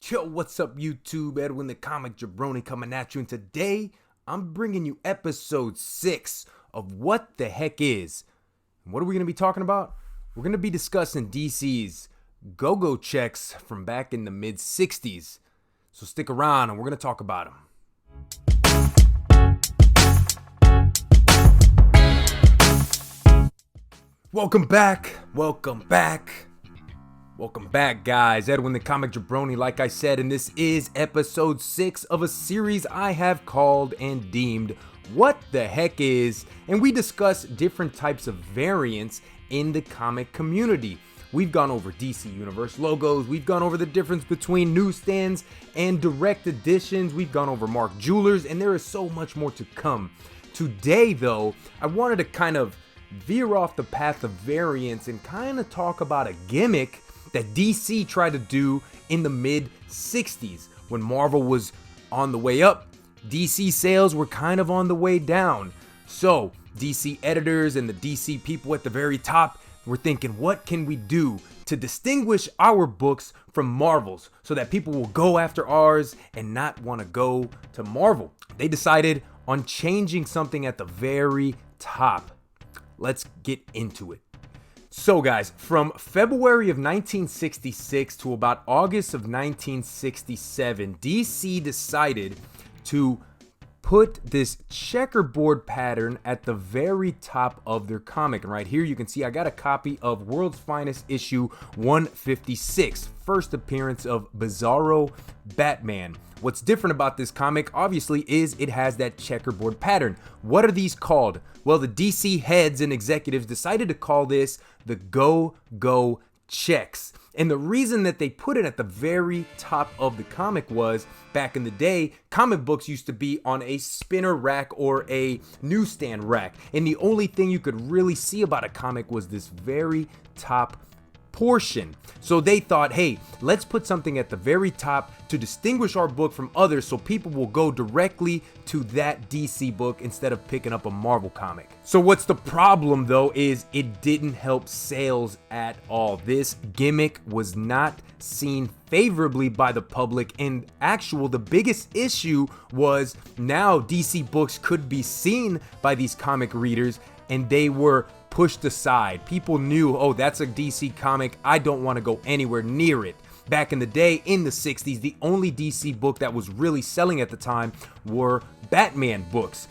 Yo, what's up YouTube? Edwin the Comic Jabroni coming at you, and today I'm bringing you episode 6 of What the Heck Is. And what are we going to be talking about? We're going to be discussing DC's go-go checks from back in the mid-60s. So stick around and we're going to talk about them. Welcome back, guys. Edwin the Comic Jabroni, like I said, and this is episode 6 of a series I have called and deemed What the Heck Is, and we discuss different types of variants in the comic community. We've gone over DC Universe logos, we've gone over the difference between newsstands and direct editions, we've gone over Mark Jewelers, and there is so much more to come. Today, though, I wanted to kind of veer off the path of variants and kind of talk about a gimmick that DC tried to do in the mid-60s. When Marvel was on the way up, DC sales were kind of on the way down. So DC editors and the DC people at the very top were thinking, what can we do to distinguish our books from Marvel's so that people will go after ours and not want to go to Marvel? They decided on changing something at the very top. Let's get into it. So guys, from February of 1966 to about August of 1967, DC decided to put this checkerboard pattern at the very top of their comic. And right here you can see I got a copy of World's Finest issue 156, first appearance of Bizarro Batman. What's different about this comic, obviously, is it has that checkerboard pattern. What are these called? Well, the DC heads and executives decided to call this the go-go checks. And the reason that they put it at the very top of the comic was, back in the day, comic books used to be on a spinner rack or a newsstand rack. And the only thing you could really see about a comic was this very top portion. So they thought, hey, let's put something at the very top to distinguish our book from others so people will go directly to that DC book instead of picking up a Marvel comic. So what's the problem though is it didn't help sales at all. This gimmick was not seen favorably by the public, and the biggest issue was now DC books could be seen by these comic readers and they were pushed aside. People knew, oh, that's a DC comic, I don't want to go anywhere near it. Back in the day, in the 60s, the only DC book that was really selling at the time were Batman books.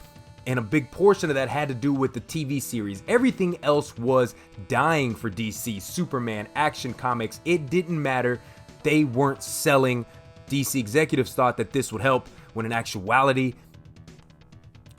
And a big portion of that had to do with the TV series. Everything else was dying for DC. Superman, Action Comics, it didn't matter. They weren't selling. DC executives thought that this would help, when in actuality,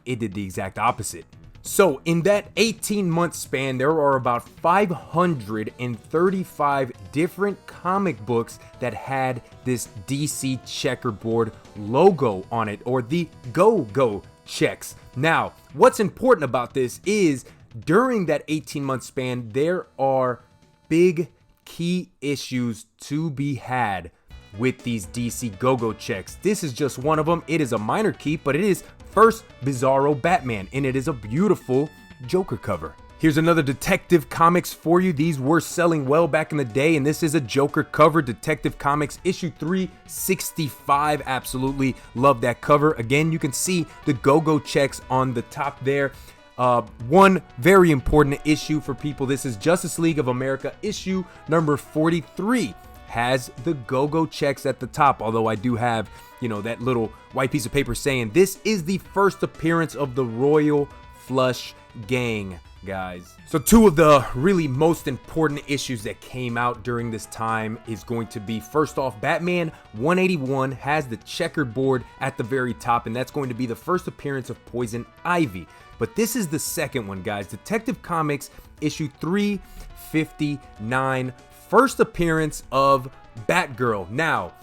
it did the exact opposite. So in that 18-month span, there are about 535 different comic books that had this DC checkerboard logo on it, or the go-go checks. Now, what's important about this is during that 18-month span, there are big key issues to be had with these DC go-go checks. This is just one of them. It is a minor key, but it is first Bizarro Batman, and it is a beautiful Joker cover. Here's another Detective Comics for you. These were selling well back in the day, and this is a Joker cover, Detective Comics issue 365. Absolutely love that cover. Again, you can see the go-go checks on the top there. One very important issue for people, this is Justice League of America issue number 43. Has the go-go checks at the top, although I do have, that little white piece of paper saying this is the first appearance of the Royal Flush Gang, guys. So two of the really most important issues that came out during this time is going to be, first off, Batman 181 has the checkerboard at the very top, and that's going to be the first appearance of Poison Ivy. But this is the second one, guys. Detective Comics issue 359, first appearance of Batgirl. Now,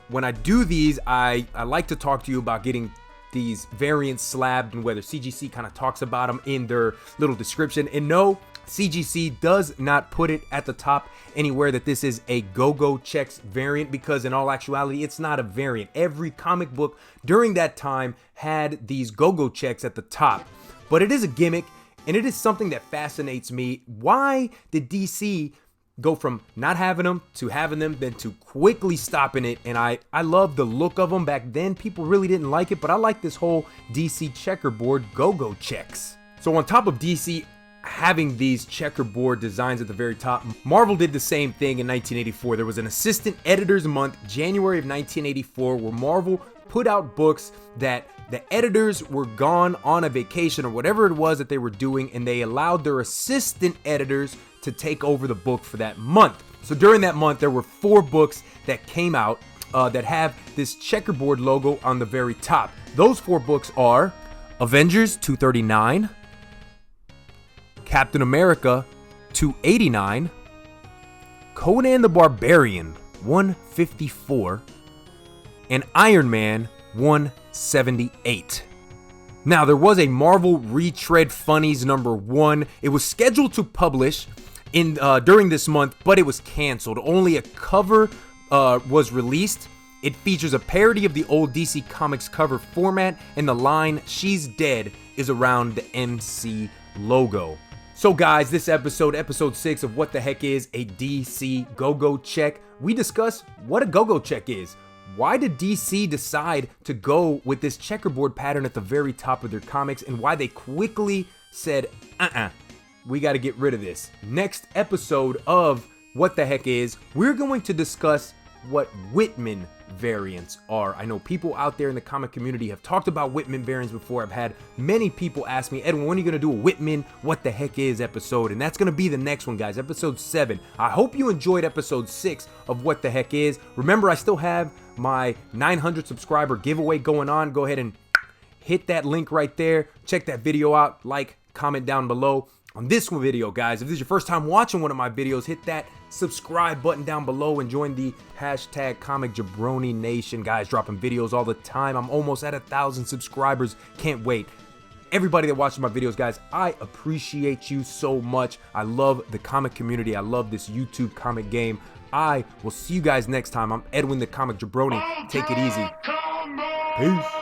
when I do these, I like to talk to you about getting these variants slabbed and whether CGC kind of talks about them in their little description. And no, CGC does not put it at the top anywhere that this is a go-go checks variant, because in all actuality, it's not a variant. Every comic book during that time had these go-go checks at the top, but it is a gimmick, and it is something that fascinates me. Why did DC go from not having them to having them, then to quickly stopping it. And I love the look of them. Back then, people really didn't like it, but I like this whole DC checkerboard go-go checks. So on top of DC having these checkerboard designs at the very top, Marvel did the same thing in 1984. There was an assistant editors month, January of 1984, where Marvel put out books that the editors were gone on a vacation or whatever it was that they were doing, and they allowed their assistant editors to take over the book for that month. So during that month, there were 4 books that came out that have this checkerboard logo on the very top. Those 4 books are Avengers 239, Captain America 289, Conan the Barbarian 154, and Iron Man 178. Now, there was a Marvel Retread Funnies #1. It was scheduled to publish in during this month, but it was canceled. Only a cover was released. It features a parody of the old DC Comics cover format, and the line "She's Dead" is around the MC logo. So guys, this episode 6 of What the Heck is a DC Go-Go Check, we discuss what a Go-Go Check is. Why did DC decide to go with this checkerboard pattern at the very top of their comics, and why they quickly said, we got to get rid of this. Next episode of What the Heck is, we're going to discuss what Whitman variants are. I know people out there in the comic community have talked about Whitman variants before. I've had many people ask me, Edwin, when are you going to do a Whitman What the Heck is episode? And that's going to be the next one, guys, episode 7. I hope you enjoyed episode 6 of What the Heck is. Remember, I still have my 900 subscriber giveaway going on. Go ahead and hit that link right there. Check that video out. Like, comment down below. On this one video, guys, if this is your first time watching one of my videos, hit that subscribe button down below and join the hashtag Comic Jabroni Nation. Guys, dropping videos all the time. I'm almost at 1,000 subscribers. Can't wait. Everybody that watches my videos, guys, I appreciate you so much. I love the comic community. I love this YouTube comic game. I will see you guys next time. I'm Edwin the Comic Jabroni. Take it easy. Peace.